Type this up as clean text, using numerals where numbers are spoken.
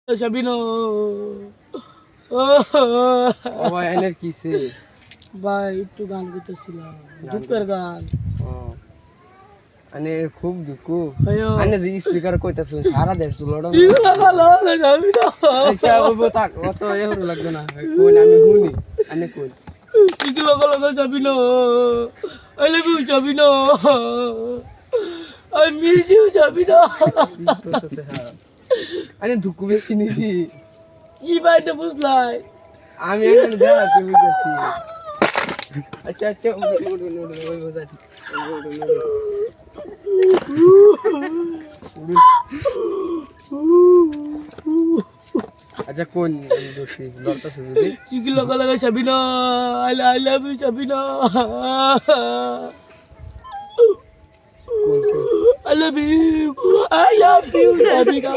Sabino. ও ভাই এনের কিসে ভাই একটু গান করতেছিলাম দুঃখের গান আনে খুব দুঃখ আয়ো আনে যে স্পিকার কইতাছুন সারা দেশ দুলড় চিগুলা ভালো যাবি না আচ্ছা ওবো থাক অত এহরু লাগবে না কোন আমি শুনি আনে কোন চিগুলা ভালো যাবি না আই লাভ ইউ যাবি না আই মিস ইউ যাবি না আনে দুঃখ বেশি নিদি কি বাইটা বুঝলাই আমি এখন যাচ্ছি বুঝাচ্ছি আচ্ছা আচ্ছা ওই বোঝাচ্ছি আচ্ছা কোন দোষী লড়তাছে যদি চিগুলা ভালো যাবি না আই লাভ ইউ যাবি না কোন I love you, যাবি না